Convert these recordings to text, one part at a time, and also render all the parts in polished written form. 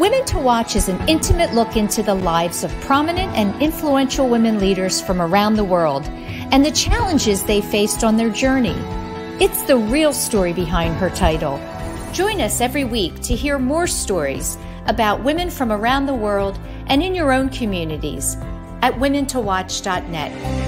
Women to Watch is an intimate look into the lives of prominent and influential women leaders from around the world and the challenges they faced on their journey. It's the real story behind her title. Join us every week to hear more stories about women from around the world and in your own communities at womentowatch.net.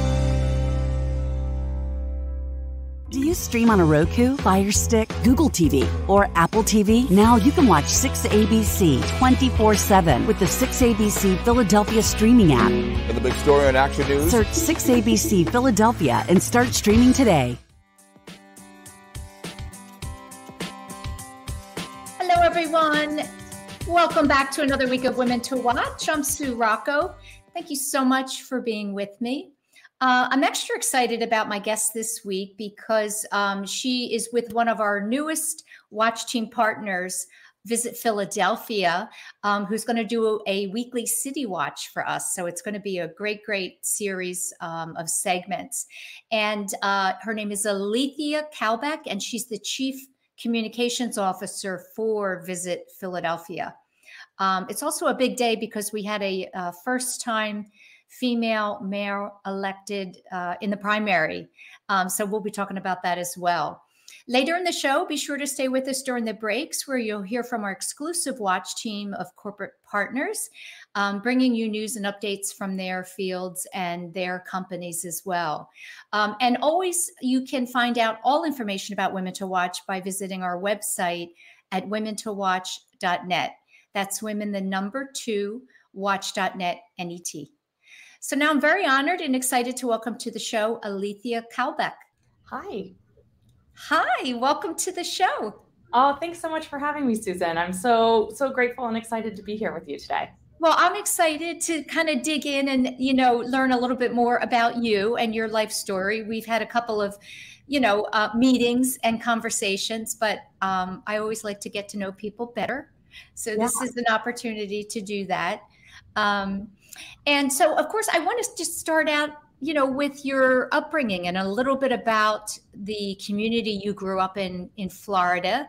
Do you stream on a Roku, Fire Stick, Google TV, or Apple TV? Now you can watch 6ABC 24/7 with the 6ABC Philadelphia streaming app. For the big story on Action News, search 6ABC Philadelphia and start streaming today. Hello, everyone. Welcome back to another week of Women to Watch. I'm Sue Rocco. Thank you so much for being with me. I'm extra excited about my guest this week because she is with one of our newest Watch Team partners, Visit Philadelphia, who's going to do a weekly city watch for us. So it's going to be a great, great series of segments. And her name is Alethia Calbeck, and she's the Chief Communications Officer for Visit Philadelphia. It's also a big day because we had a first-time female mayor elected in the primary. So we'll be talking about that as well. Later in the show, be sure to stay with us during the breaks where you'll hear from our exclusive Watch team of corporate partners, bringing you news and updates from their fields and their companies as well. And always, you can find out all information about Women to Watch by visiting our website at womentowatch.net. That's women, the number 2, watch.net, N-E-T. So now I'm very honored and excited to welcome to the show, Alethia Calbeck. Hi. Hi, welcome to the show. Oh, thanks so much for having me, Susan. I'm so grateful and excited to be here with you today. Well, I'm excited to kind of dig in and, learn a little bit more about you and your life story. We've had a couple of, meetings and conversations, but I always like to get to know people better. So this is an opportunity to do that. And so, of course, I want to just start out, with your upbringing and a little bit about the community you grew up in Florida,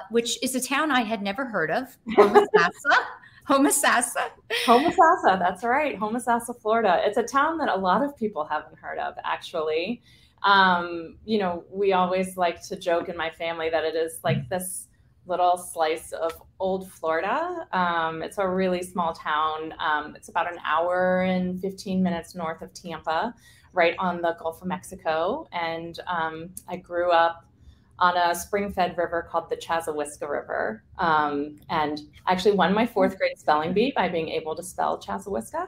which is a town I had never heard of, Homosassa. Homosassa, that's right. Homosassa, Florida. It's a town that a lot of people haven't heard of, actually. We always like to joke in my family that it is like this little slice of old Florida. It's a really small town. It's about an hour and 15 minutes north of Tampa, right on the Gulf of Mexico. And I grew up on a spring-fed river called the Chazawiska River, and actually won my 4th grade spelling bee by being able to spell Chazawiska.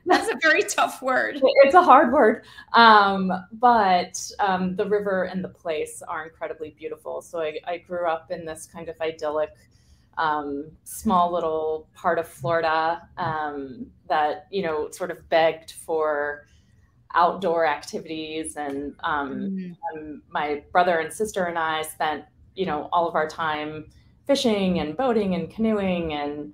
That's a very tough word. It's a hard word, but the river and the place are incredibly beautiful. So I grew up in this kind of idyllic, small little part of Florida that, sort of begged for outdoor activities. And my brother and sister and I spent, all of our time fishing and boating and canoeing and,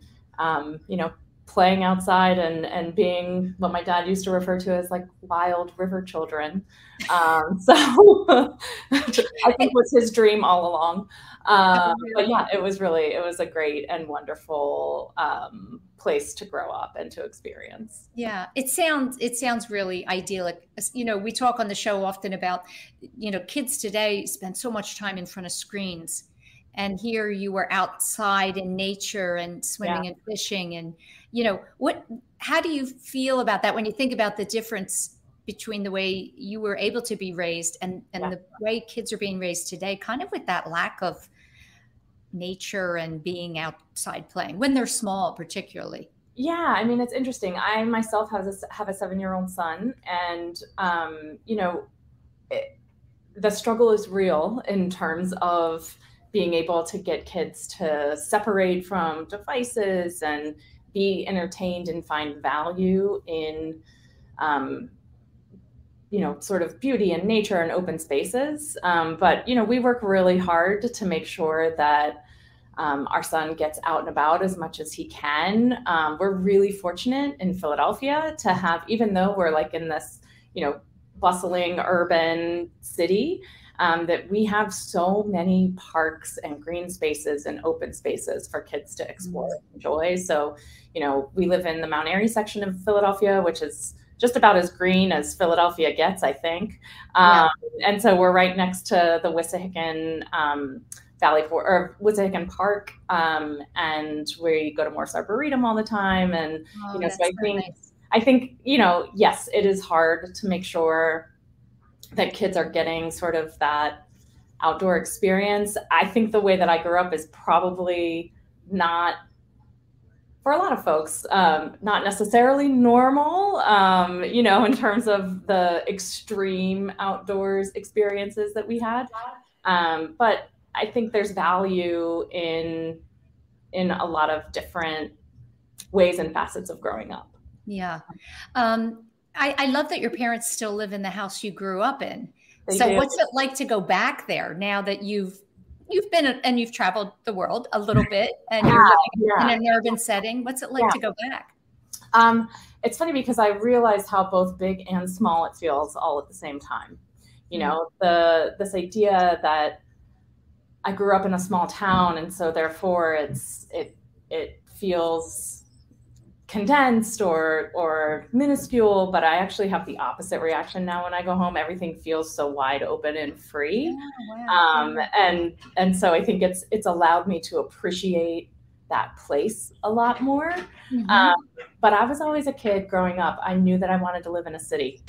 playing outside and being what my dad used to refer to as like wild river children. So I think was his dream all along. But yeah, it was a great and wonderful place to grow up and to experience. Yeah, it sounds really idyllic. We talk on the show often about, kids today spend so much time in front of screens. And here you were outside in nature and swimming and fishing. And, how do you feel about that when you think about the difference between the way you were able to be raised and the way kids are being raised today, kind of with that lack of nature and being outside playing when they're small, particularly? Yeah, I mean, it's interesting. I myself have a 7-year-old son, and, the struggle is real in terms of being able to get kids to separate from devices and be entertained and find value in, sort of beauty and nature and open spaces. But, we work really hard to make sure that our son gets out and about as much as he can. We're really fortunate in Philadelphia to have, even though we're like in this, bustling urban city, that we have so many parks and green spaces and open spaces for kids to explore and enjoy. So, you know, we live in the Mount Airy section of Philadelphia, which is just about as green as Philadelphia gets, I think. And so we're right next to the Wissahickon Wissahickon Park, and we go to Morse Arboretum all the time. And you know, so I think, you know, yes, it is hard to make sure that kids are getting sort of that outdoor experience. I think the way that I grew up is probably not, for a lot of folks, not necessarily normal, you know, in terms of the extreme outdoors experiences that we had. But I think there's value in a lot of different ways and facets of growing up. Yeah. I love that your parents still live in the house you grew up in. They so do. What's it like to go back there now that you've been and you've traveled the world a little bit and you're living in an urban setting? What's it like to go back? It's funny because I realized how both big and small it feels all at the same time. You know, this idea that I grew up in a small town, and so therefore it feels condensed or minuscule, but I actually have the opposite reaction now when I go home. Everything feels so wide open and free. And so I think it's allowed me to appreciate that place a lot more. But I was always a kid growing up. I knew that I wanted to live in a city.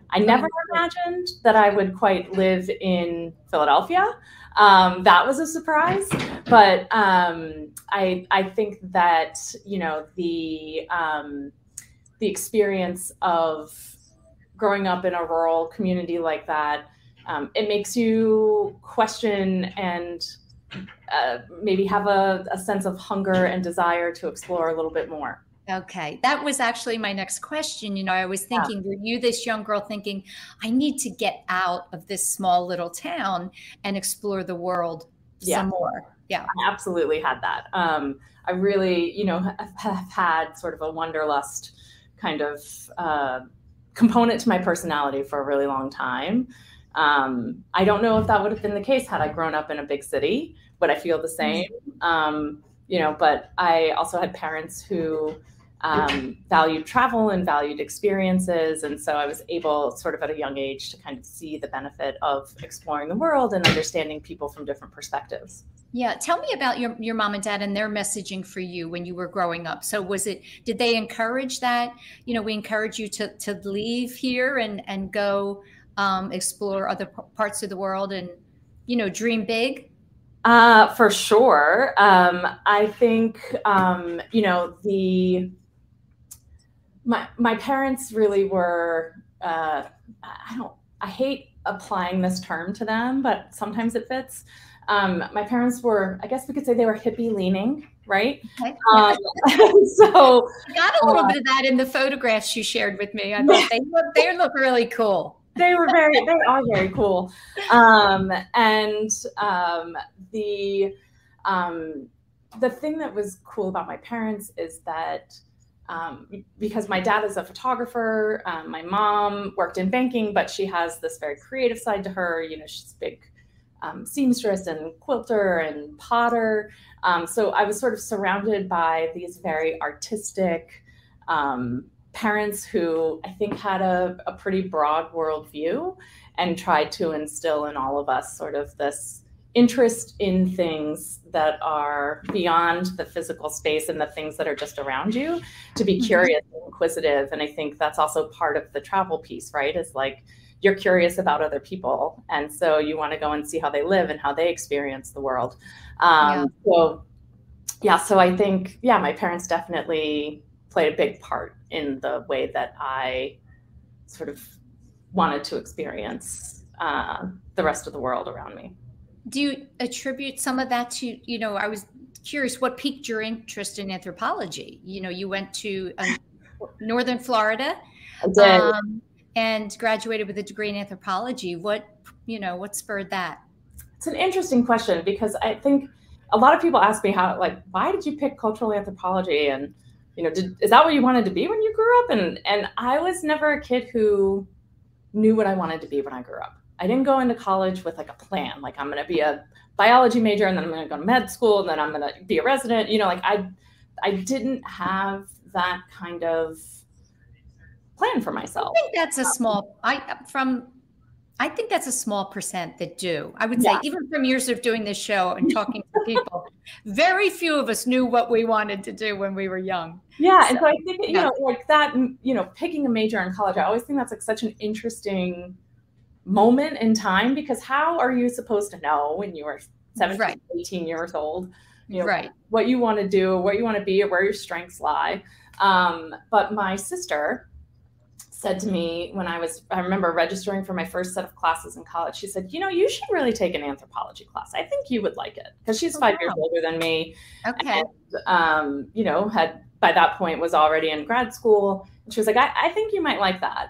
I never imagined that I would quite live in Philadelphia. That was a surprise, but I think that, you know, the experience of growing up in a rural community like that, it makes you question and maybe have a sense of hunger and desire to explore a little bit more. Okay. That was actually my next question. You know, I was thinking, were you this young girl thinking, I need to get out of this small little town and explore the world some more? Yeah. I absolutely had that. I really, you know, have had sort of a wanderlust kind of component to my personality for a really long time. I don't know if that would have been the case had I grown up in a big city. Would I feel the same? You know, but I also had parents who valued travel and valued experiences. And so I was able sort of at a young age to kind of see the benefit of exploring the world and understanding people from different perspectives. Yeah. Tell me about your mom and dad and their messaging for you when you were growing up. So did they encourage that? You know, we encourage you to leave here and go explore other parts of the world and, you know, dream big? For sure. I think, you know, my parents really were, I hate applying this term to them, but sometimes it fits. My parents were, I guess we could say they were hippie leaning, right? Okay. So I got a little bit of that in the photographs you shared with me. I thought they look really cool. They are very cool. The thing that was cool about my parents is that because my dad is a photographer, my mom worked in banking, but she has this very creative side to her. You know, she's a big seamstress and quilter and potter. So I was sort of surrounded by these very artistic parents who I think had a pretty broad worldview and tried to instill in all of us sort of this interest in things that are beyond the physical space and the things that are just around you, to be curious and inquisitive. And I think that's also part of the travel piece, right? Is like, you're curious about other people. And so you want to go and see how they live and how they experience the world. So I think, my parents definitely played a big part in the way that I sort of wanted to experience the rest of the world around me. Do you attribute some of that to, you know, I was curious, what piqued your interest in anthropology? You know, you went to Northern Florida and graduated with a degree in anthropology. What spurred that? It's an interesting question, because I think a lot of people ask me why did you pick cultural anthropology? And, you know, is that what you wanted to be when you grew up? And I was never a kid who knew what I wanted to be when I grew up. I didn't go into college with like a plan, like I'm going to be a biology major and then I'm going to go to med school and then I'm going to be a resident. You know, like I didn't have that kind of plan for myself. I think that's a small, I think that's a small percent that do. I would say, even from years of doing this show and talking to people, very few of us knew what we wanted to do when we were young. Yeah. So, and so I think, you know, like that, you know, picking a major in college, I always think that's like such an interesting moment in time, because how are you supposed to know when you were 17, 18 years old, you know, what you want to do, what you want to be, or where your strengths lie. But my sister said to me when I remember registering for my first set of classes in college, she said, you know, you should really take an anthropology class. I think you would like it, because she's 5 years older than me. Okay. And, you know, had by that point was already in grad school. And she was like, I think you might like that.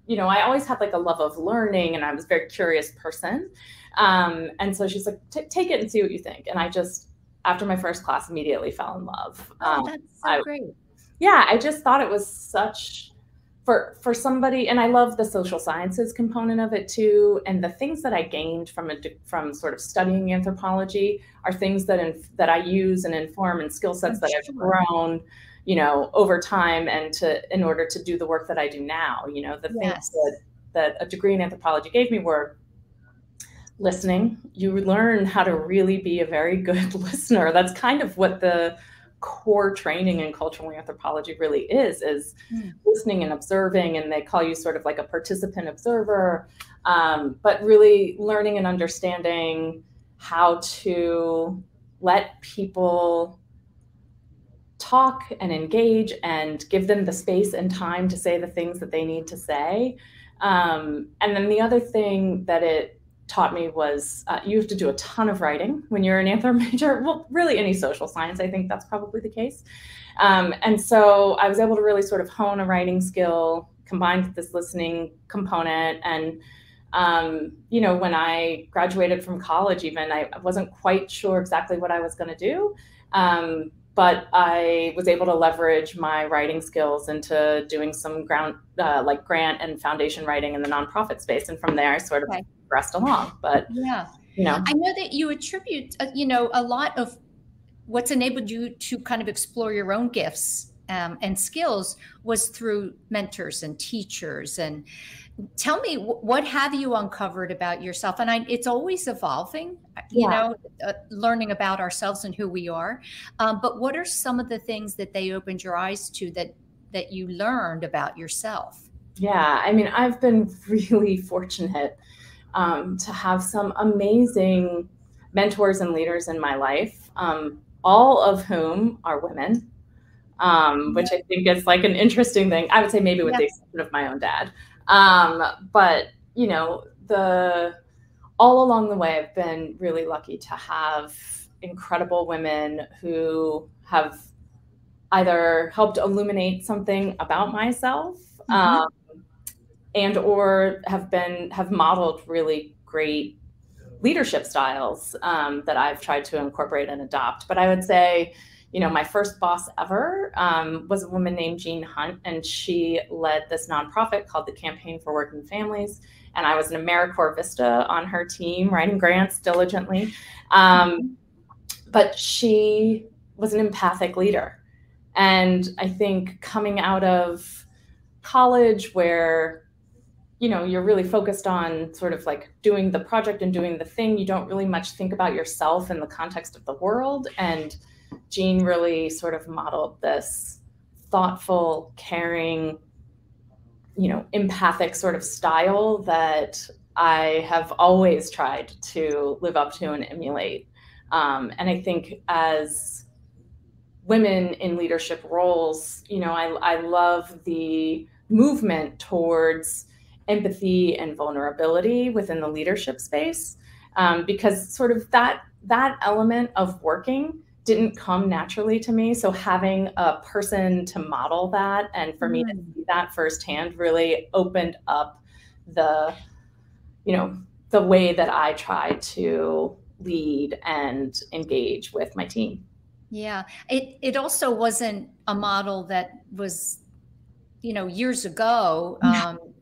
You know, I always had like a love of learning and I was a very curious person. And so she's like, take it and see what you think. And I just, after my first class, immediately fell in love. That's so great. Yeah, I just thought it was such, for somebody, and I love the social sciences component of it too. And the things that I gained from sort of studying anthropology are things that I use and inform, and skill sets that I've grown, you know, over time, and in order to do the work that I do now. You know, the things that a degree in anthropology gave me were listening. You learn how to really be a very good listener. That's kind of what the core training in cultural anthropology really is listening and observing. And they call you sort of like a participant observer, but really learning and understanding how to let people talk and engage and give them the space and time to say the things that they need to say. And then the other thing that it taught me was you have to do a ton of writing when you're an anthro major. Well, really any social science, I think that's probably the case. And so I was able to really sort of hone a writing skill combined with this listening component. And, you know, when I graduated from college, even I wasn't quite sure exactly what I was going to do. But I was able to leverage my writing skills into doing some like grant and foundation writing in the nonprofit space. And from there, I sort of progressed along. But, you know, I know that you attribute, you know, a lot of what's enabled you to kind of explore your own gifts and skills was through mentors and teachers. And tell me, what have you uncovered about yourself? And it's always evolving, you know, learning about ourselves and who we are. But what are some of the things that they opened your eyes to that you learned about yourself? Yeah, I mean, I've been really fortunate to have some amazing mentors and leaders in my life, all of whom are women, which I think is like an interesting thing. I would say maybe with the exception of my own dad. But, you know, all along the way, I've been really lucky to have incredible women who have either helped illuminate something about myself, and or have modeled really great leadership styles that I've tried to incorporate and adopt. But I would say, you know, my first boss ever was a woman named Jean Hunt, and she led this nonprofit called the Campaign for Working Families. And I was an AmeriCorps Vista on her team, writing grants diligently. But she was an empathic leader. And I think coming out of college where, you know, you're really focused on sort of like doing the project and doing the thing, you don't really much think about yourself in the context of the world. And Jean really sort of modeled this thoughtful, caring, you know, empathic sort of style that I have always tried to live up to and emulate. And I think as women in leadership roles, you know, I love the movement towards empathy and vulnerability within the leadership space, because sort of that element of working didn't come naturally to me. So having a person to model that and for me to see that firsthand really opened up the, you know, the way that I try to lead and engage with my team. Yeah. It also wasn't a model that was, you know, years ago,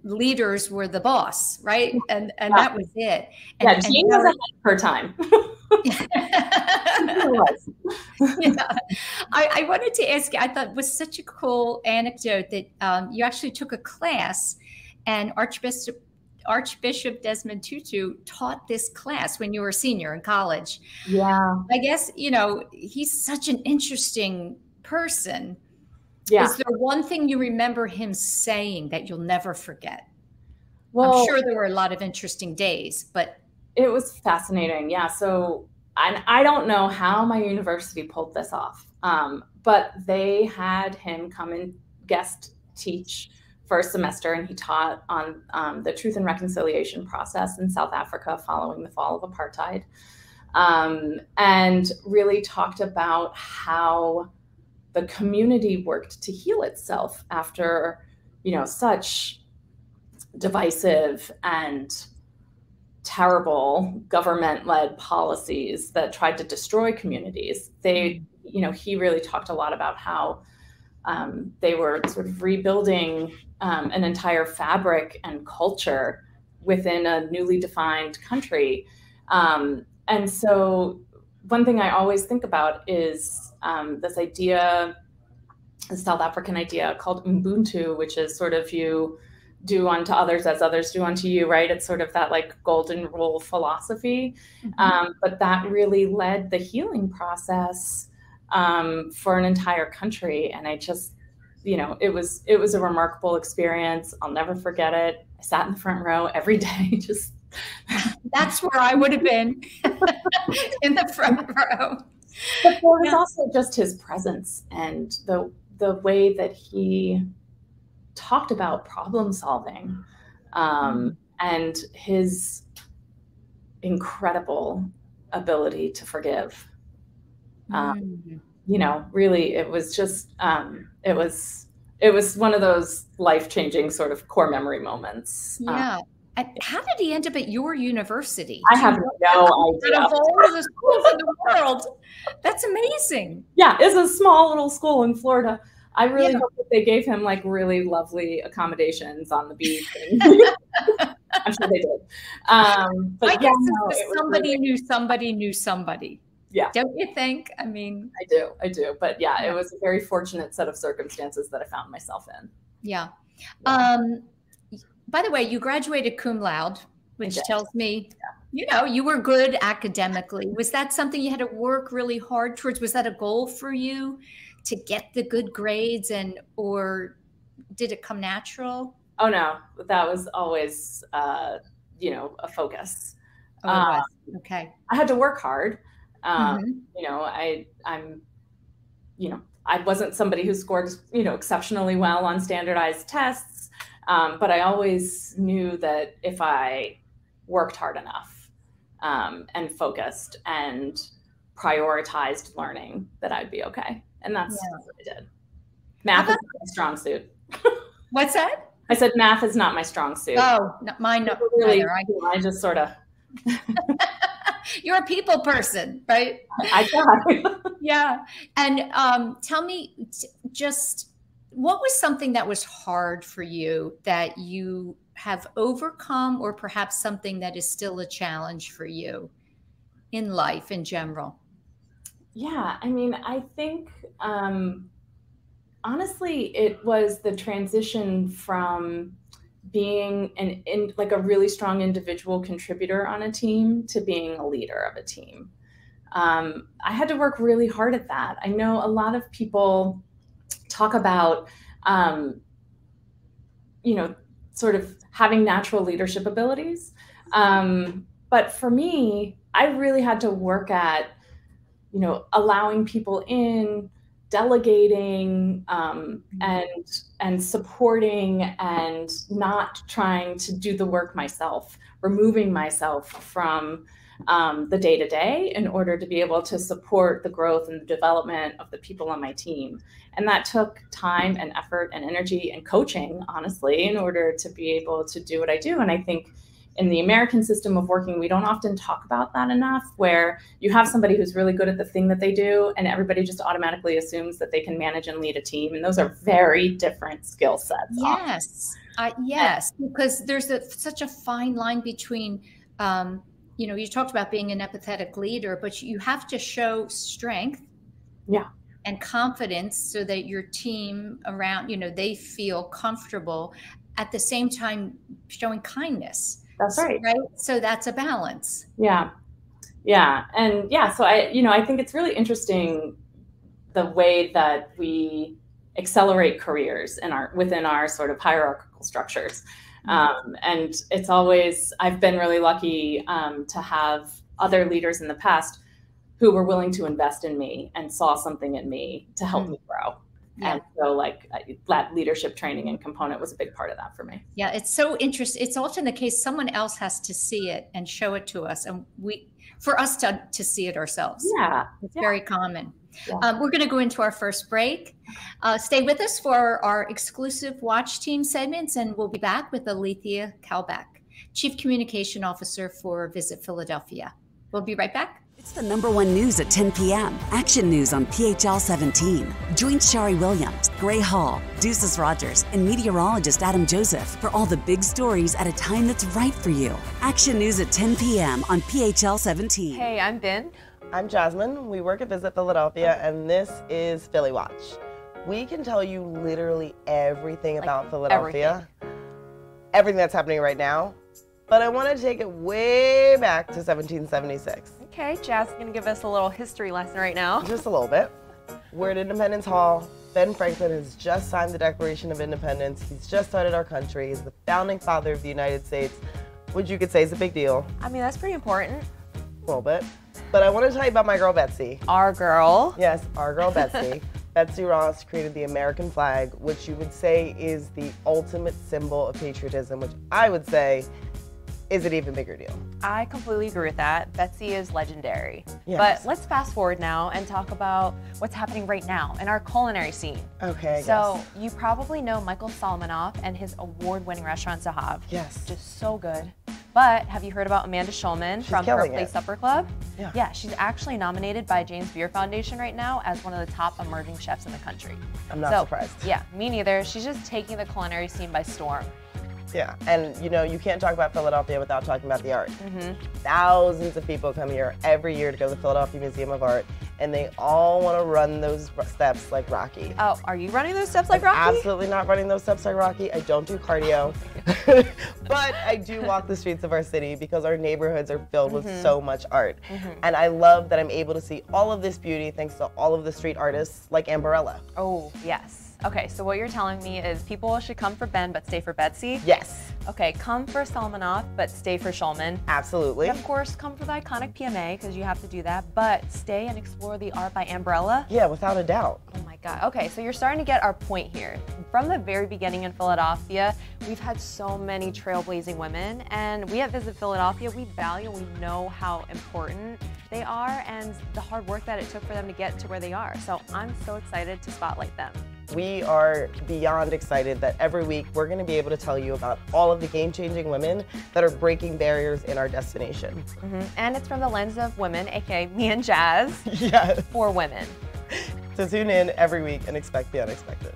leaders were the boss, right? And that was it. And Jean was ahead of her time. Yeah. I wanted to ask you, I thought it was such a cool anecdote that you actually took a class, and Archbishop Desmond Tutu taught this class when you were a senior in college. Yeah. I guess, he's such an interesting person. Yeah. Is there one thing you remember him saying that you'll never forget? Well, I'm sure there were a lot of interesting days, but it was fascinating. Yeah. So I don't know how my university pulled this off, but they had him come and guest teach for a semester, and he taught on the Truth and Reconciliation process in South Africa following the fall of apartheid, and really talked about how the community worked to heal itself after, such divisive and terrible government-led policies that tried to destroy communities. He really talked a lot about how they were sort of rebuilding an entire fabric and culture within a newly defined country. And so one thing I always think about is this idea, the South African idea called Ubuntu, which is sort of you do unto others as others do unto you, right? It's sort of that like golden rule philosophy. But that really led the healing process for an entire country. And I just, it was a remarkable experience. I'll never forget it. I sat in the front row every day, just. That's where I would have been, in the front row. But there was also just his presence and the way that he talked about problem solving, and his incredible ability to forgive. Really, it was just, it was one of those life-changing sort of core memory moments. Yeah. How did he end up at your university? I have no idea. Out of all of the schools in the world. That's amazing. Yeah, it's a small little school in Florida. I really hope that they gave him like really lovely accommodations on the beach. I'm sure they did. But I guess somebody knew somebody knew somebody. Yeah. Don't you think? I mean, I do. But yeah, it was a very fortunate set of circumstances that I found myself in. Yeah. By the way, you graduated cum laude, which tells me, you were good academically. Was that something you had to work really hard towards? Was that a goal for you to get the good grades, or did it come natural? Oh no, that was always, a focus. Okay. I had to work hard. I wasn't somebody who scored, exceptionally well on standardized tests. But I always knew that if I worked hard enough, and focused and prioritized learning, that I'd be okay. And that's what I did. Math is not my strong suit. What's that? I said math is not my strong suit. Oh, mine no, really, neither. I just sort of. You're a people person, right? I try. Yeah. And tell me, just what was something that was hard for you that you have overcome, or perhaps something that is still a challenge for you in life in general? Yeah, I mean, I think honestly, it was the transition from being like a really strong individual contributor on a team to being a leader of a team. I had to work really hard at that. I know a lot of people talk about, sort of having natural leadership abilities. But for me, I really had to work at, allowing people in, delegating, and supporting, and not trying to do the work myself, removing myself from the day-to-day in order to be able to support the growth and the development of the people on my team. And that took time and effort and energy and coaching, honestly, in order to be able to do what I do. And I think in the American system of working, we don't often talk about that enough, where you have somebody who's really good at the thing that they do, and everybody just automatically assumes that they can manage and lead a team. And those are very different skill sets. Yes. Yes, because there's such a fine line between, you talked about being an empathetic leader, but you have to show strength and confidence so that your team around, they feel comfortable, at the same time showing kindness. That's right. Right. So that's a balance. Yeah. Yeah. And so I think it's really interesting the way that we accelerate careers within our sort of hierarchical structures. And it's always, I've been really lucky to have other leaders in the past who were willing to invest in me and saw something in me to help me grow. Yeah. And so that leadership training and component was a big part of that for me. Yeah, it's so interesting. It's often the case someone else has to see it and show it to us, and for us to see it ourselves. Yeah. It's very common. Yeah. We're going to go into our first break. Stay with us for our exclusive Watch Team segments, and we'll be back with Alethia Calbeck, Chief Communication Officer for Visit Philadelphia. We'll be right back. It's the #1 news at 10 p.m. Action News on PHL 17. Join Shari Williams, Gray Hall, Deuces Rogers, and meteorologist Adam Joseph for all the big stories at a time that's right for you. Action News at 10 p.m. on PHL 17. Hey, I'm Ben. I'm Jasmine. We work at Visit Philadelphia, and this is Philly Watch. We can tell you literally everything about Philadelphia, everything that's happening right now, but I want to take it way back to 1776. Okay, Jazz is going to give us a little history lesson right now. Just a little bit. We're at Independence Hall. Ben Franklin has just signed the Declaration of Independence. He's just started our country. He's the founding father of the United States, which you could say is a big deal. I mean, that's pretty important. A little bit. But I want to tell you about my girl, Betsy. Our girl. Yes, our girl, Betsy. Betsy Ross created the American flag, which you would say is the ultimate symbol of patriotism, which I would say is an even bigger deal. I completely agree with that. Betsy is legendary. Yes. But let's fast forward now and talk about what's happening right now in our culinary scene. Okay, So you probably know Michael Solomonoff and his award-winning restaurant Zahav. Yes. Just so good. But have you heard about Amanda Schulman from Her Place Supper Club? Yeah, she's actually nominated by James Beard Foundation right now as one of the top emerging chefs in the country. I'm not surprised. Yeah, me neither. She's just taking the culinary scene by storm. Yeah, and you can't talk about Philadelphia without talking about the art. Thousands of people come here every year to go to the Philadelphia Museum of Art, and they all want to run those steps like Rocky. Oh, are you running those steps like Rocky? Absolutely not running those steps like Rocky. I don't do cardio, but I do walk the streets of our city because our neighborhoods are filled with so much art. And I love that I'm able to see all of this beauty thanks to all of the street artists like Amberella. Oh, yes. Okay, so what you're telling me is people should come for Ben but stay for Betsy? Yes. Okay, come for Solomonoff but stay for Schulman. Absolutely. And of course, come for the iconic PMA because you have to do that, but stay and explore the art by Amberella? Yeah, without a doubt. Oh my God. Okay, so you're starting to get our point here. From the very beginning in Philadelphia, we've had so many trailblazing women, and we at Visit Philadelphia, we value and we know how important they are and the hard work that it took for them to get to where they are. So I'm so excited to spotlight them. We are beyond excited that every week we're going to be able to tell you about all of the game-changing women that are breaking barriers in our destination. And it's from the lens of women, aka me and Jazz, yes, for women. So tune in every week and expect the unexpected.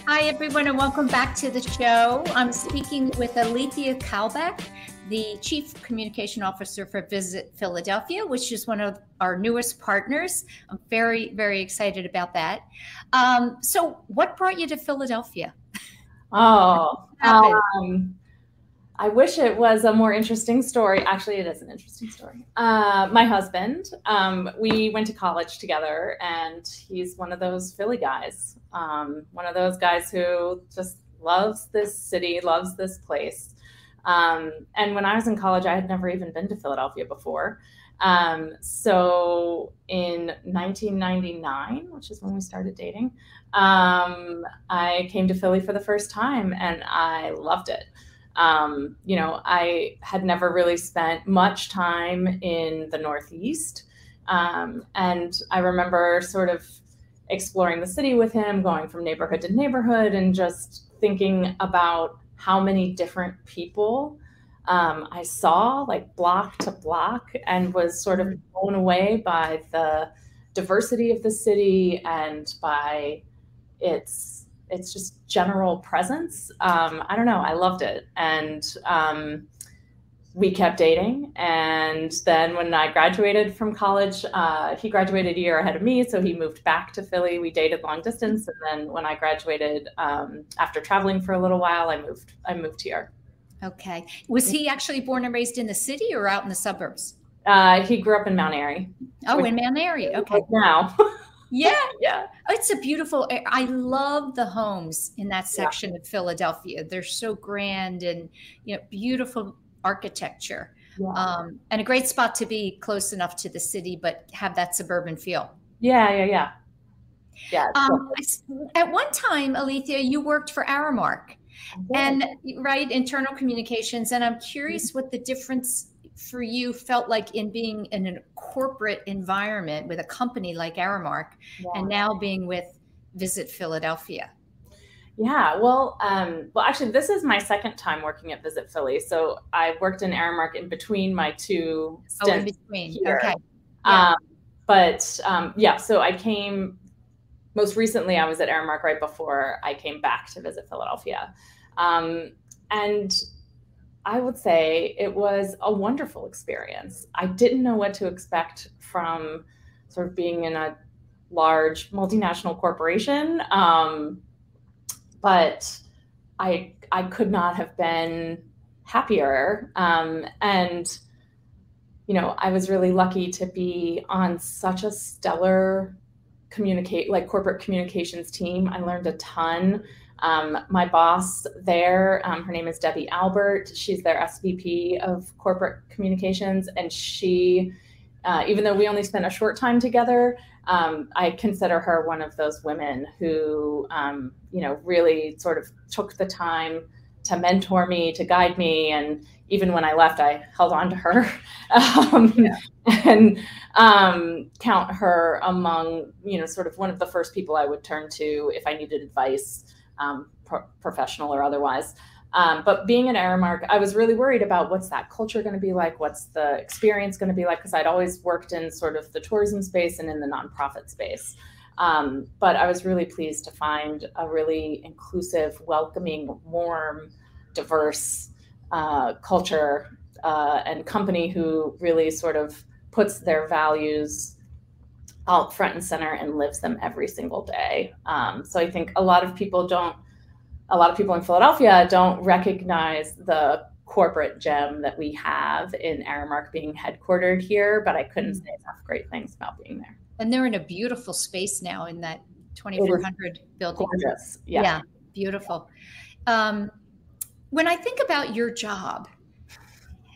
Hi, everyone, and welcome back to the show. I'm speaking with Alethia Calbeck, the Chief Communication Officer for Visit Philadelphia, which is one of our newest partners. I'm very, very excited about that. So what brought you to Philadelphia? I wish it was a more interesting story. Actually, it is an interesting story. My husband, we went to college together, and he's one of those Philly guys, one of those guys who just loves this city, loves this place. And when I was in college, I had never even been to Philadelphia before. So in 1999, which is when we started dating, I came to Philly for the first time, and I loved it. I had never really spent much time in the Northeast. And I remember sort of exploring the city with him, going from neighborhood to neighborhood, and just thinking about how many different people I saw, like block to block, and was sort of blown away by the diversity of the city and by its its just general presence. I don't know, I loved it. And we kept dating. And then when I graduated from college, he graduated a year ahead of me, so he moved back to Philly. We dated long distance. And then when I graduated, after traveling for a little while, I moved here. Okay. Was he actually born and raised in the city or out in the suburbs? He grew up in Mount Airy. Oh, in Mount Airy. Okay. Now. Yeah. Yeah. It's a beautiful, I love the homes in that section of Philadelphia. They're so grand and, beautiful architecture, and a great spot to be close enough to the city, but have that suburban feel. Yeah. At one time, Alethia, you worked for Aramark and internal communications. And I'm curious what the difference for you felt like in being in a corporate environment with a company like Aramark and now being with Visit Philadelphia. Yeah, well, actually, this is my second time working at Visit Philly. So I worked in Aramark in between my two stints. Oh, in between. Here. Okay. Yeah. So I came, most recently, I was at Aramark right before I came back to Visit Philadelphia. And I would say it was a wonderful experience. I didn't know what to expect from sort of being in a large multinational corporation. But I could not have been happier. And, I was really lucky to be on such a stellar corporate communications team. I learned a ton. My boss there, her name is Debbie Albert. She's their SVP of corporate communications. And she, even though we only spent a short time together, I consider her one of those women who, really sort of took the time to mentor me, to guide me. And even when I left, I held on to her and count her among, sort of one of the first people I would turn to if I needed advice, professional or otherwise. But being at Aramark, I was really worried about what's that culture going to be like? What's the experience going to be like? Because I'd always worked in sort of the tourism space and in the nonprofit space. But I was really pleased to find a really inclusive, welcoming, warm, diverse culture and company who really sort of puts their values out front and center and lives them every single day. So I think a lot of people in Philadelphia don't recognize the corporate gem that we have in Aramark being headquartered here, but I couldn't say enough great things about being there. And they're in a beautiful space now in that 2400 building. Gorgeous. Yeah, beautiful. When I think about your job,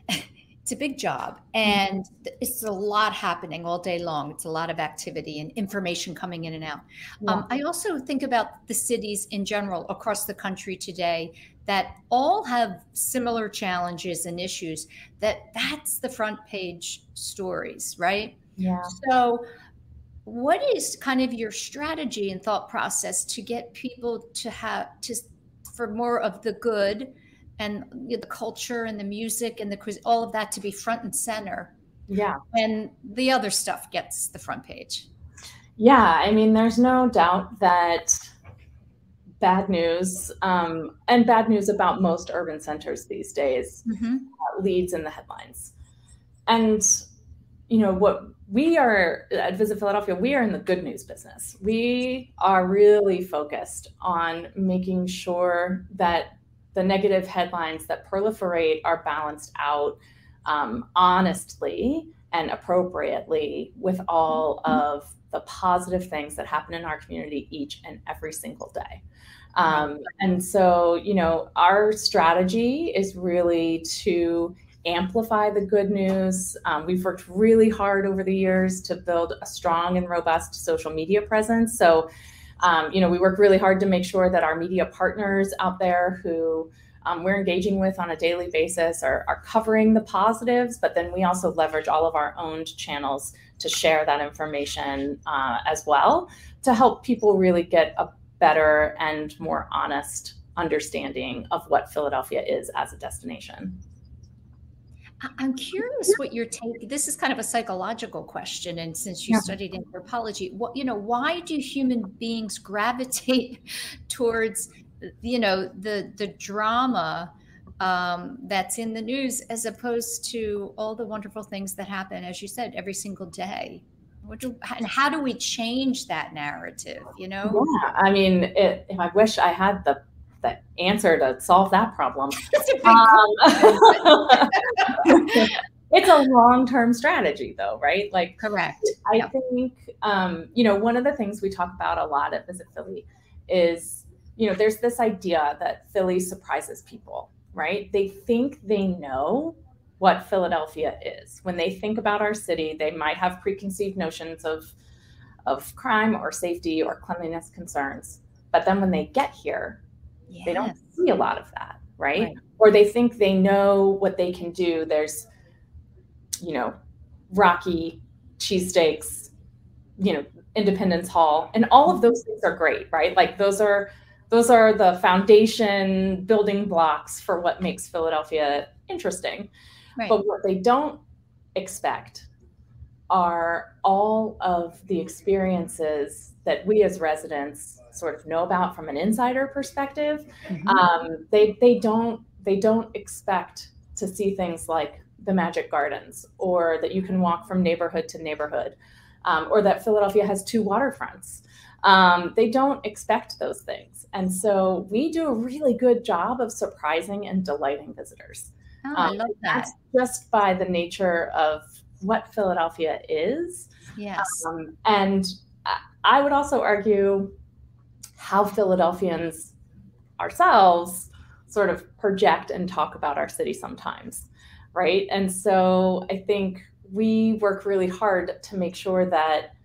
it's a big job and it's a lot happening all day long. It's a lot of activity and information coming in and out. I also think about the cities in general across the country today that all have similar challenges and issues that's the front page stories, right? Yeah. So what is kind of your strategy and thought process to get people for more of the good and the culture and the music and all of that to be front and center? Yeah. And the other stuff gets the front page. Yeah. I mean, there's no doubt that bad news, and bad news about most urban centers these days, leads in the headlines. And, what we are at Visit Philadelphia, we are in the good news business. We are really focused on making sure that the negative headlines that proliferate are balanced out honestly and appropriately with all of the positive things that happen in our community each and every single day. And so, our strategy is really to amplify the good news. We've worked really hard over the years to build a strong and robust social media presence. So, we work really hard to make sure that our media partners out there who we're engaging with on a daily basis are covering the positives, but then we also leverage all of our owned channels to share that information as well to help people really get a better and more honest understanding of what Philadelphia is as a destination. I'm curious what your take. This is kind of a psychological question, and since you studied anthropology, why do human beings gravitate towards, the drama that's in the news as opposed to all the wonderful things that happen, as you said, every single day? And how do we change that narrative? Yeah, I mean, if I wish I had the answer to solve that problem. It's a long-term strategy though, right? Like, correct. I think, one of the things we talk about a lot at Visit Philly is, there's this idea that Philly surprises people, right? They think they know what Philadelphia is. When they think about our city, they might have preconceived notions of crime or safety or cleanliness concerns. But then when they get here, they don't see a lot of that, right? Or they think they know what they can do. There's, Rocky cheesesteaks, Independence Hall, and all of those things are great, right? Like those are the foundation building blocks for what makes Philadelphia interesting. Right. But what they don't expect are all of the experiences that we as residents sort of know about from an insider perspective. They don't expect to see things like the Magic Gardens, or that you can walk from neighborhood to neighborhood, or that Philadelphia has 2 waterfronts. They don't expect those things. And so we do a really good job of surprising and delighting visitors. Oh, I love that. That's just by the nature of what Philadelphia is. Yes. And I would also argue how Philadelphians ourselves sort of project and talk about our city sometimes, right? And so I think we work really hard to make sure that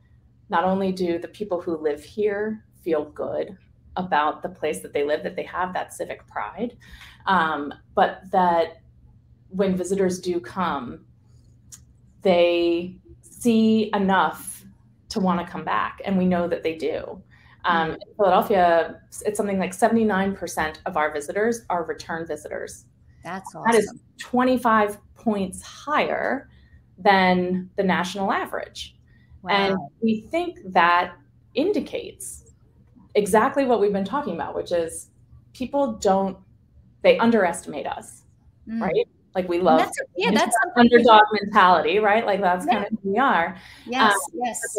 not only do the people who live here feel good about the place that they live, that they have that civic pride, but that when visitors do come, they see enough to want to come back. And we know that they do. In Philadelphia, it's something like 79% of our visitors are return visitors. That's awesome. That is 25 points higher than the national average. Wow. And we think that indicates exactly what we've been talking about, which is people they underestimate us, right? Like we love that's underdog mentality, right? Like that's kind of who we are. Yes.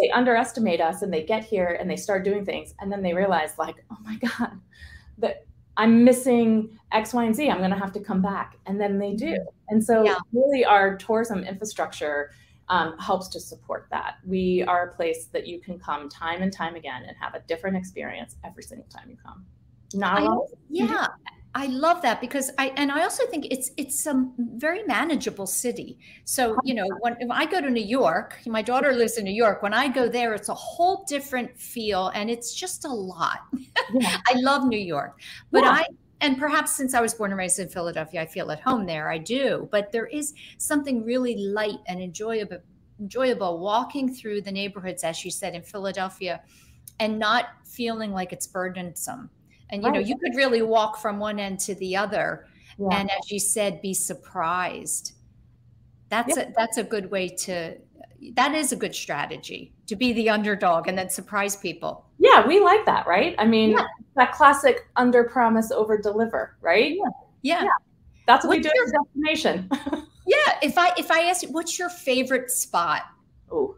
They underestimate us and they get here and they start doing things. And then they realize like, oh my God, that I'm missing X, Y, and Z. I'm going to have to come back. And then they do. And so really our tourism infrastructure helps to support that. We are a place that you can come time and time again and have a different experience every single time you come. I love that because I also think it's a very manageable city. So, when I go to New York, my daughter lives in New York. When I go there, it's a whole different feel and it's just a lot. Yeah. I love New York, but and perhaps since I was born and raised in Philadelphia, I feel at home there. I do, but there is something really light and enjoyable walking through the neighborhoods, as you said, in Philadelphia, and not feeling like it's burdensome. And, you could really walk from one end to the other. Yeah. And as you said, be surprised. That's a good way that is a good strategy to be the underdog and then surprise people. Yeah, we like that, right? I mean, that classic under promise, over deliver, right? Yeah. That's what we do at the destination. Yeah. If I ask you, what's your favorite spot? Oh,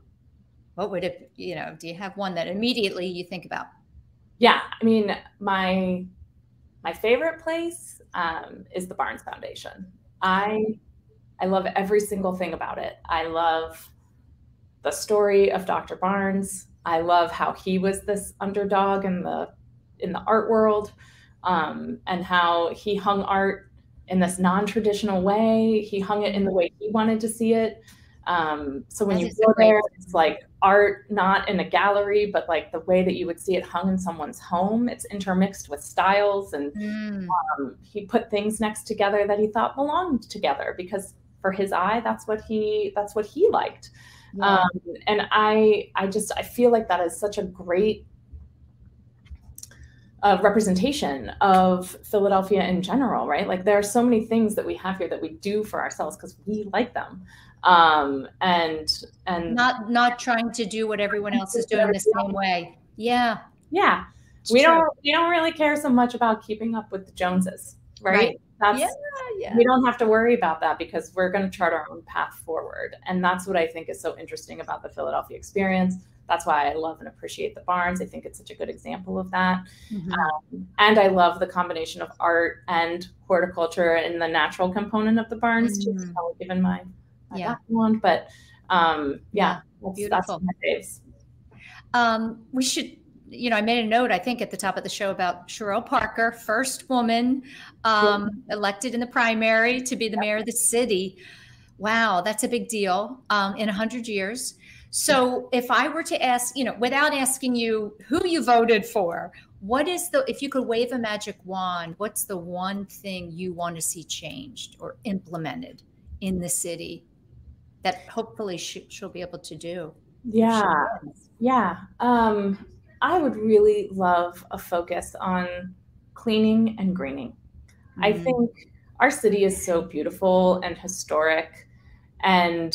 what would it, do you have one that immediately you think about? Yeah, I mean, my favorite place is the Barnes Foundation. I love every single thing about it. I love the story of Dr. Barnes. I love how he was this underdog in the art world, and how he hung art in this non-traditional way. He hung it in the way he wanted to see it. So when you go there, it's like art, not in a gallery, but like the way that you would see it hung in someone's home. It's intermixed with styles, and he put things next together that he thought belonged together because for his eye, that's what he liked. Yeah. And I feel like that is such a great representation of Philadelphia in general, right? Like there are so many things that we have here that we do for ourselves because we like them. And not trying to do what everyone else is doing the same way. Yeah. Yeah. We don't really care so much about keeping up with the Joneses, right? We don't have to worry about that because we're going to chart our own path forward. And that's what I think is so interesting about the Philadelphia experience. That's why I love and appreciate the Barns. I think it's such a good example of that. And I love the combination of art and horticulture and the natural component of the Barns, just given my background. But that's my faves. We should, I made a note, I think, at the top of the show about Sherelle Parker, first woman elected in the primary to be the mayor of the city. Wow, that's a big deal in 100 years. So if I were to ask, without asking you who you voted for, if you could wave a magic wand, what's the one thing you want to see changed or implemented in the city that hopefully she'll be able to do? I would really love a focus on cleaning and greening. I think our city is so beautiful and historic, and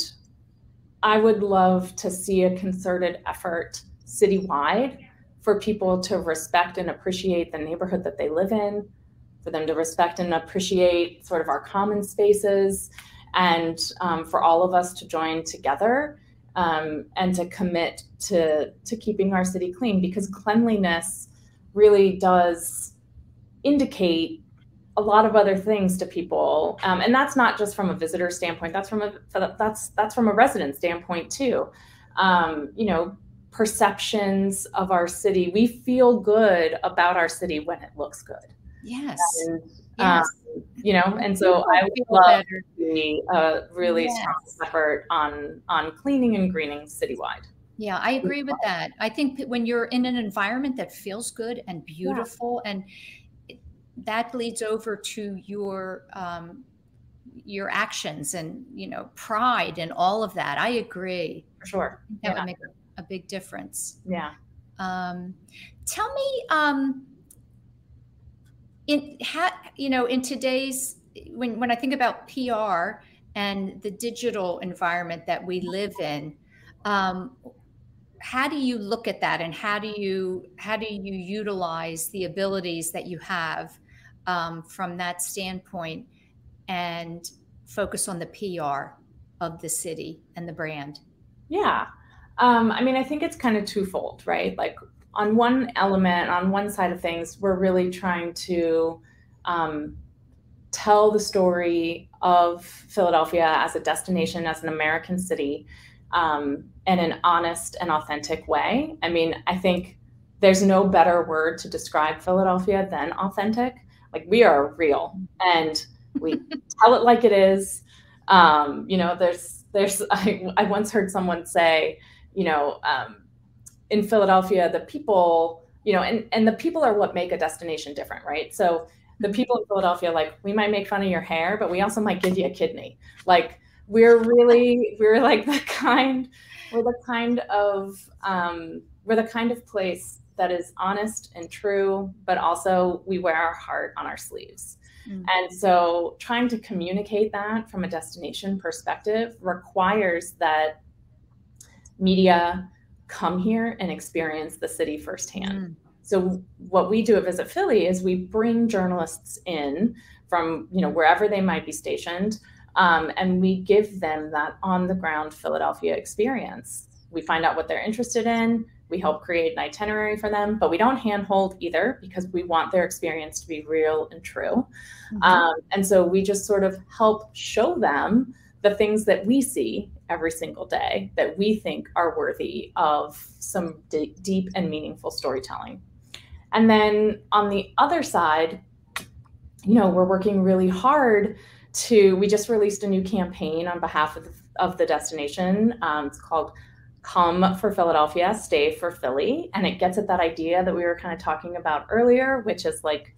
I would love to see a concerted effort citywide for people to respect and appreciate the neighborhood that they live in, for them to respect and appreciate sort of our common spaces, and for all of us to join together and to commit to keeping our city clean, because cleanliness really does indicate a lot of other things to people, and that's not just from a visitor standpoint. That's from a resident standpoint too. Perceptions of our city. We feel good about our city when it looks good. Yes. And so I would love to see a really strong effort on cleaning and greening citywide. Yeah, I agree with that. I think that when you're in an environment that feels good and beautiful, and that bleeds over to your actions and pride and all of that. I agree. For sure. That would make a big difference. Yeah. Tell me, in today's, when I think about PR and the digital environment that we live in, how do you look at that, and how do you utilize the abilities that you have from that standpoint and focus on the PR of the city and the brand? Yeah. I think it's kind of twofold, right? Like on one side of things, we're really trying to tell the story of Philadelphia as a destination, as an American city, in an honest and authentic way. I think there's no better word to describe Philadelphia than authentic. Like, we are real and we tell it like it is. I once heard someone say, in Philadelphia, the people, and the people are what make a destination different, right? So the people in Philadelphia, like, we might make fun of your hair, but we also might give you a kidney. Like, we're the kind of place that is honest and true, but also we wear our heart on our sleeves. And so trying to communicate that from a destination perspective requires that media come here and experience the city firsthand. So what we do at Visit Philly is we bring journalists in from wherever they might be stationed, and we give them that on the ground Philadelphia experience. We find out what they're interested in. We help create an itinerary for them, but we don't handhold either, because we want their experience to be real and true. And so we just sort of help show them the things that we see every single day that we think are worthy of some deep and meaningful storytelling. And then on the other side, we're working really hard we just released a new campaign on behalf of the destination. It's called Come for Philadelphia, Stay for Philly. And it gets at that idea that we were kind of talking about earlier, which is like,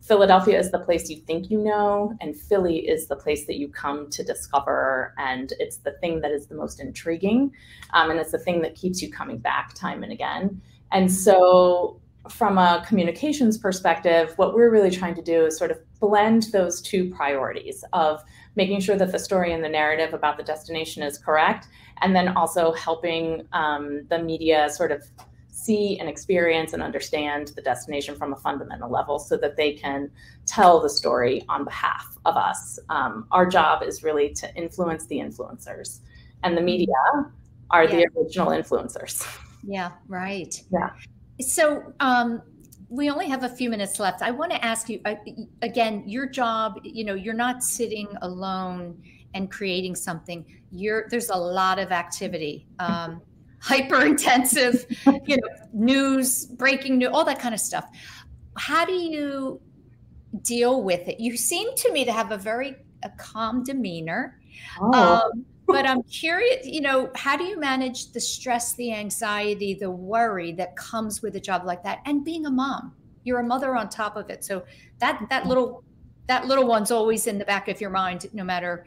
Philadelphia is the place you think you know, and Philly is the place that you come to discover. And it's the thing that is the most intriguing. And it's the thing that keeps you coming back time and again. And so from a communications perspective, what we're really trying to do is sort of blend those two priorities of making sure that the story and the narrative about the destination is correct, and then also helping the media sort of see and experience and understand the destination from a fundamental level so that they can tell the story on behalf of us. Our job is really to influence the influencers, and the media are the original influencers. Yeah, right. Yeah. So we only have a few minutes left. I want to ask you, again, your job, you're not sitting alone and creating something. There's a lot of activity, hyper intensive, news, breaking news, all that kind of stuff. How do you deal with it? You seem to me to have a calm demeanor. But I'm curious, how do you manage the stress, the anxiety, the worry that comes with a job like that? And being a mom, you're a mother on top of it. So that little one's always in the back of your mind, no matter,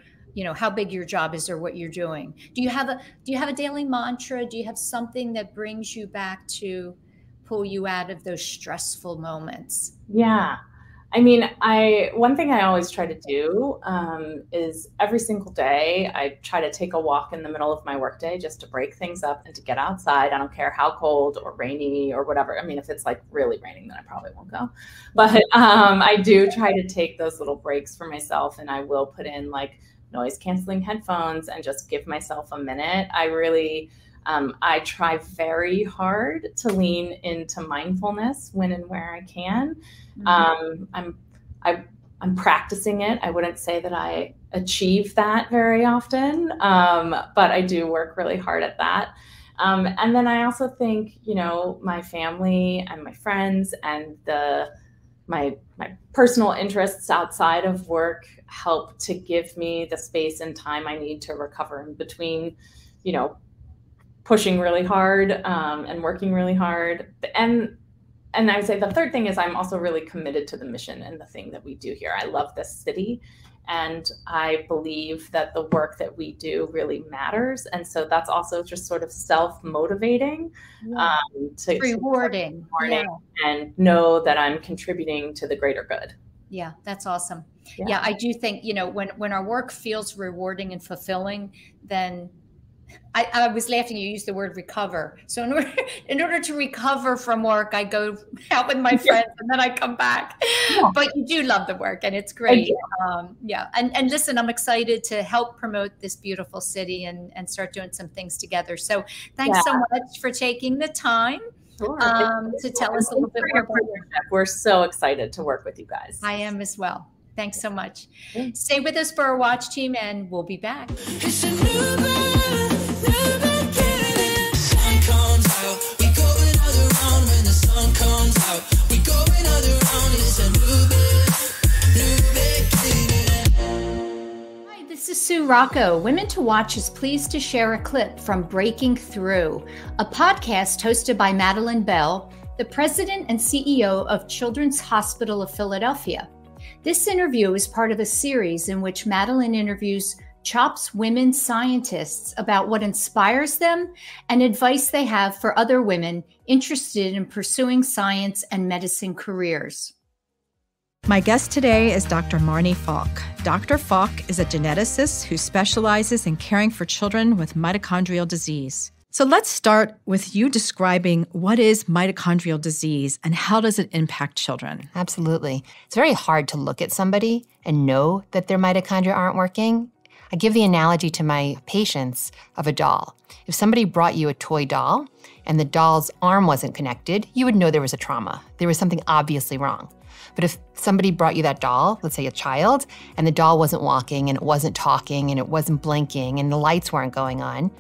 how big your job is or what you're doing. Do you have a daily mantra? Do you have something that brings you back to pull you out of those stressful moments? Yeah. I mean, one thing I always try to do is every single day, I try to take a walk in the middle of my workday just to break things up and to get outside. I don't care how cold or rainy or whatever. I mean, if it's like really raining, then I probably won't go. But I do try to take those little breaks for myself, and I will put in like noise canceling headphones and just give myself a minute. I really, I try very hard to lean into mindfulness when and where I can. I'm practicing it. I wouldn't say that I achieve that very often, but I do work really hard at that. And then I also think, my family and my friends and my personal interests outside of work help to give me the space and time I need to recover in between, pushing really hard and working really hard. And I would say the third thing is I'm also really committed to the mission and the thing that we do here. I love this city, and I believe that the work that we do really matters. And so that's also just sort of self-motivating, to rewarding, and know that I'm contributing to the greater good. Yeah, that's awesome. Yeah, I do think, when our work feels rewarding and fulfilling, then I was laughing. You used the word recover. So in order to recover from work, I go out with my friends and then I come back. Yeah. But you do love the work, and it's great. And listen, I'm excited to help promote this beautiful city and start doing some things together. So thanks so much for taking the time to tell us a little bit more about it. We're so excited to work with you guys. I am as well. Thanks so much. Stay with us for our watch team, and we'll be back. It's a new Hi, this is Sue Rocco. Women to Watch is pleased to share a clip from Breaking Through, a podcast hosted by Madeline Bell, the president and CEO of Children's Hospital of Philadelphia. This interview is part of a series in which Madeline interviews CHOP's women scientists about what inspires them and advice they have for other women interested in pursuing science and medicine careers. My guest today is Dr. Marnie Falk. Dr. Falk is a geneticist who specializes in caring for children with mitochondrial disease. So let's start with you describing what is mitochondrial disease and how does it impact children? Absolutely. It's very hard to look at somebody and know that their mitochondria aren't working. I give the analogy to my patients of a doll. If somebody brought you a toy doll and the doll's arm wasn't connected, you would know there was a trauma. There was something obviously wrong. But if somebody brought you that doll, let's say a child, and the doll wasn't walking and it wasn't talking and it wasn't blinking and the lights weren't going on,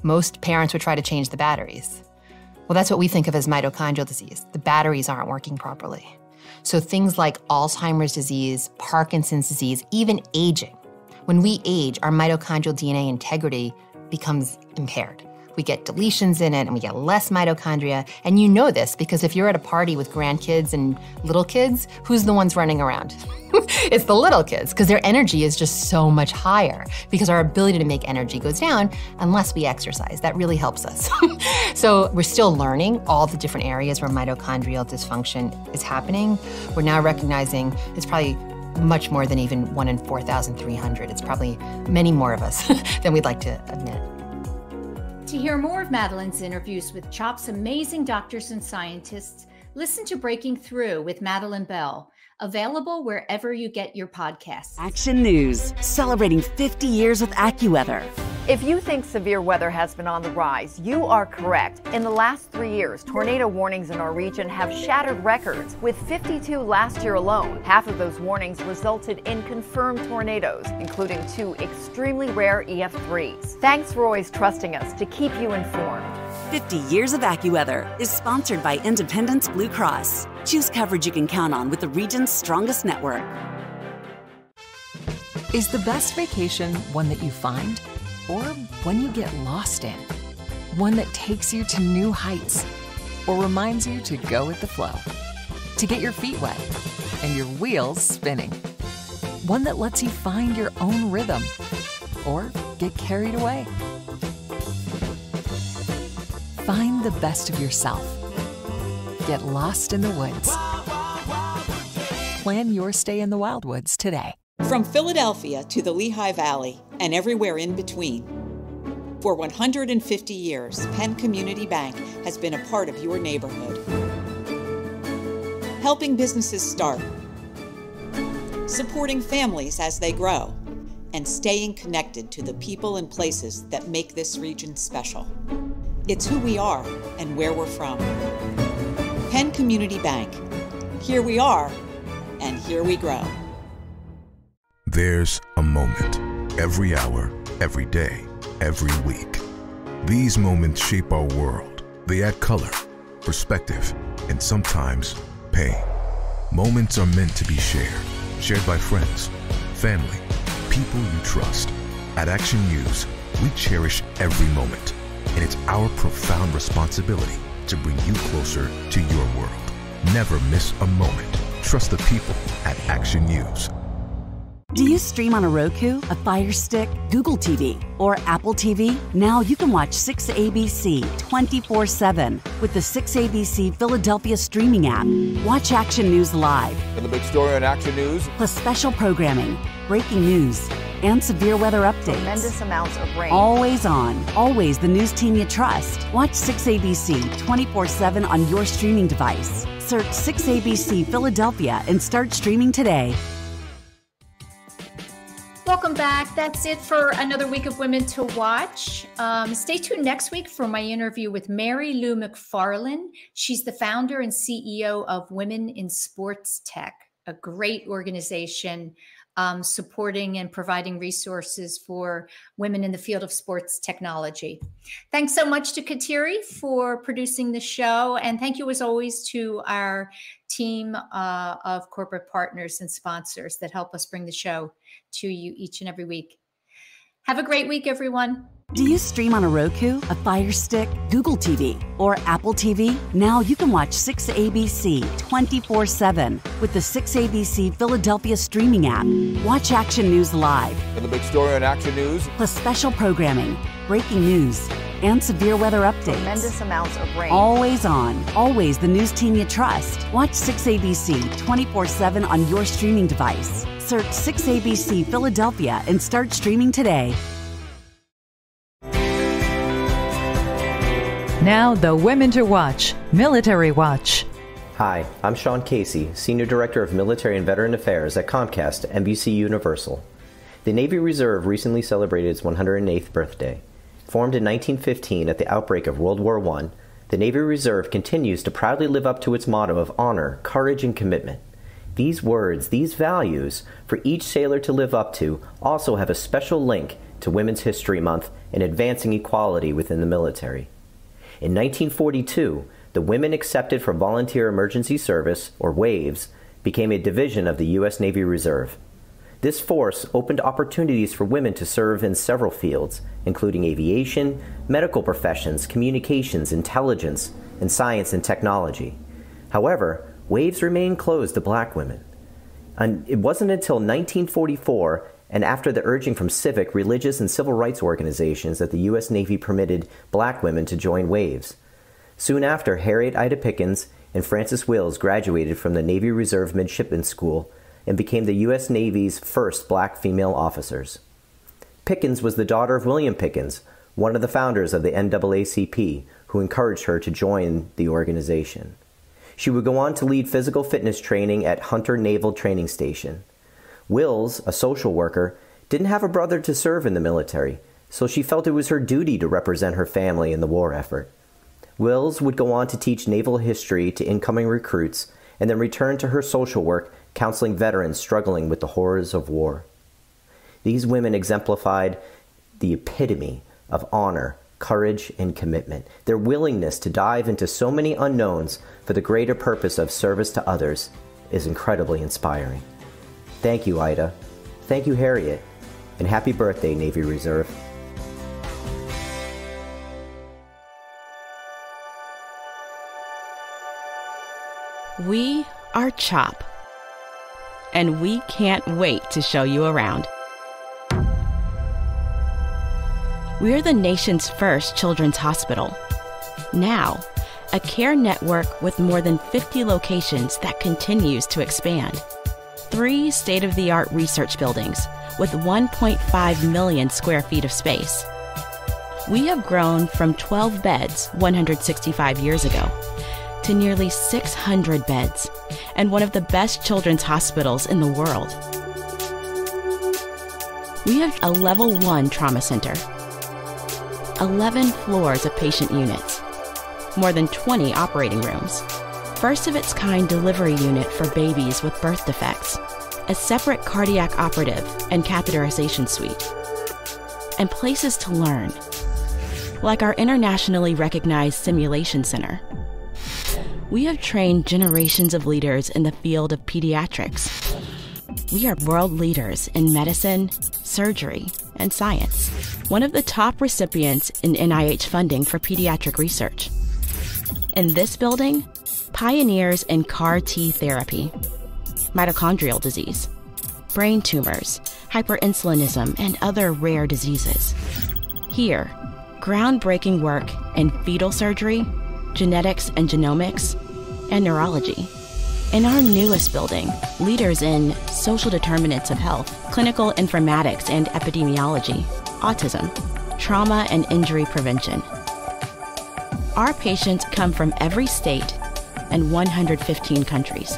most parents would try to change the batteries. Well, that's what we think of as mitochondrial disease. The batteries aren't working properly. So things like Alzheimer's disease, Parkinson's disease, even aging. When we age, our mitochondrial DNA integrity becomes impaired. we get deletions in it and we get less mitochondria. And you know this because if you're at a party with grandkids and little kids, who's the ones running around? It's the little kids, because their energy is just so much higher, because our ability to make energy goes down unless we exercise. That really helps us. So we're still learning all the different areas where mitochondrial dysfunction is happening. We're now recognizing it's probably much more than even 1 in 4,300. It's probably many more of us than we'd like to admit. To hear more of Madeline's interviews with CHOP's amazing doctors and scientists, listen to Breaking Through with Madeline Bell, available wherever you get your podcasts. Action News, celebrating 50 years with AccuWeather. If you think severe weather has been on the rise, you are correct. In the last 3 years, tornado warnings in our region have shattered records, with 52 last year alone. Half of those warnings resulted in confirmed tornadoes, including 2 extremely rare EF3s. Thanks for always trusting us to keep you informed. 50 Years of AccuWeather is sponsored by Independence Blue Cross. Choose coverage you can count on with the region's strongest network. Is the best vacation one that you find, or one you get lost in? One that takes you to new heights, or reminds you to go with the flow? To get your feet wet and your wheels spinning? One that lets you find your own rhythm, or get carried away? Find the best of yourself. Get lost in the woods. Plan your stay in the Wildwoods today. From Philadelphia to the Lehigh Valley and everywhere in between. For 150 years, Penn Community Bank has been a part of your neighborhood. Helping businesses start, supporting families as they grow, and staying connected to the people and places that make this region special. It's who we are and where we're from. Penn Community Bank. Here we are, and here we grow. There's a moment, every hour, every day, every week. These moments shape our world. They add color, perspective, and sometimes pain. Moments are meant to be shared by friends, family, people you trust. At Action News, we cherish every moment, and it's our profound responsibility to bring you closer to your world. Never miss a moment. Trust the people at Action News. Do you stream on a Roku, a Fire Stick, Google TV, or Apple TV? Now you can watch 6ABC 24/7 with the 6ABC Philadelphia streaming app. Watch Action News live. And the big story on Action News. Plus special programming, breaking news, and severe weather updates. Tremendous amounts of rain. Always on, always the news team you trust. Watch 6ABC 24/7 on your streaming device. Search 6ABC Philadelphia and start streaming today. Welcome back. That's it for another week of Women to Watch. Stay tuned next week for my interview with Mary Lou McFarlane. She's the founder and CEO of Women in Sports Tech, a great organization supporting and providing resources for women in the field of sports technology. Thanks so much to Kateri for producing the show. And thank you as always to our team of corporate partners and sponsors that help us bring the show to you each and every week. Have a great week, everyone. Do you stream on a Roku, a Fire Stick, Google TV, or Apple TV? Now you can watch 6ABC 24/7 with the 6ABC Philadelphia streaming app. Watch Action News live. And the big story on Action News. Plus special programming, breaking news, and severe weather updates. Tremendous amounts of rain. Always on, always the news team you trust. Watch 6ABC 24/7 on your streaming device. Search 6ABC Philadelphia and start streaming today. Now, the Women to Watch, Military Watch. Hi, I'm Sean Casey, Senior Director of Military and Veteran Affairs at Comcast NBC Universal. The Navy Reserve recently celebrated its 108th birthday. Formed in 1915 at the outbreak of World War I, the Navy Reserve continues to proudly live up to its motto of honor, courage, and commitment. These words, these values, for each sailor to live up to, also have a special link to Women's History Month and advancing equality within the military. In 1942, the Women Accepted for Volunteer Emergency Service, or WAVES, became a division of the U.S. Navy Reserve. This force opened opportunities for women to serve in several fields, including aviation, medical professions, communications, intelligence, and science and technology. However, waves remained closed to black women. And it wasn't until 1944, and after the urging from civic, religious, and civil rights organizations, that the U.S. Navy permitted black women to join waves. Soon after, Harriet Ida Pickens and Frances Wills graduated from the Navy Reserve Midshipman School and became the U.S. Navy's first black female officers. Pickens was the daughter of William Pickens, one of the founders of the NAACP, who encouraged her to join the organization. She would go on to lead physical fitness training at Hunter Naval Training Station. Wills, a social worker, didn't have a brother to serve in the military, so she felt it was her duty to represent her family in the war effort. Wills would go on to teach naval history to incoming recruits and then return to her social work, counseling veterans struggling with the horrors of war. These women exemplified the epitome of honor, courage, and commitment. Their willingness to dive into so many unknowns for the greater purpose of service to others is incredibly inspiring. Thank you, Ida. Thank you, Harriet. And happy birthday, Navy Reserve. We are CHOP, and we can't wait to show you around. We are the nation's first children's hospital. Now, a care network with more than 50 locations that continues to expand. 3 state-of-the-art research buildings with 1.5 million square feet of space. We have grown from 12 beds 165 years ago to nearly 600 beds and one of the best children's hospitals in the world. We have a level 1 trauma center, 11 floors of patient units, more than 20 operating rooms, first of its kind delivery unit for babies with birth defects, a separate cardiac operative and catheterization suite, and places to learn, like our internationally recognized simulation center. We have trained generations of leaders in the field of pediatrics. We are world leaders in medicine, surgery, and science. One of the top recipients in NIH funding for pediatric research. In this building, pioneers in CAR T therapy, mitochondrial disease, brain tumors, hyperinsulinism, and other rare diseases. Here, groundbreaking work in fetal surgery, genetics and genomics, and neurology. In our newest building, leaders in social determinants of health, clinical informatics and epidemiology, autism, trauma and injury prevention. Our patients come from every state and 115 countries.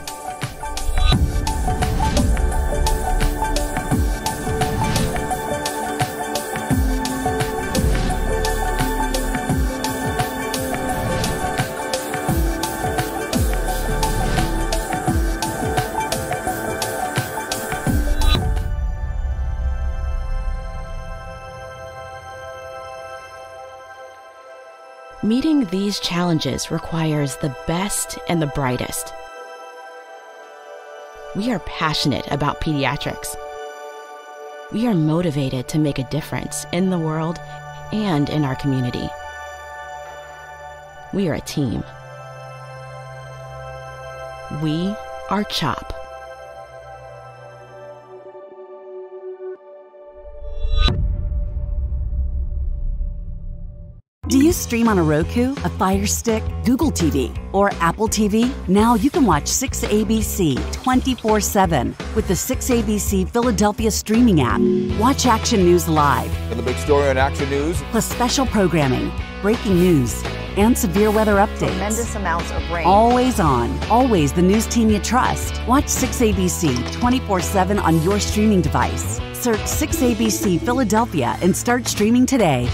Meeting these challenges requires the best and the brightest. We are passionate about pediatrics. We are motivated to make a difference in the world and in our community. We are a team. We are CHOP. Do you stream on a Roku, a Fire Stick, Google TV, or Apple TV? Now you can watch 6ABC 24/7 with the 6ABC Philadelphia streaming app. Watch Action News live. And the big story on Action News. Plus special programming, breaking news, and severe weather updates. Tremendous amounts of rain. Always on. Always the news team you trust. Watch 6ABC 24/7 on your streaming device. Search 6ABC Philadelphia and start streaming today.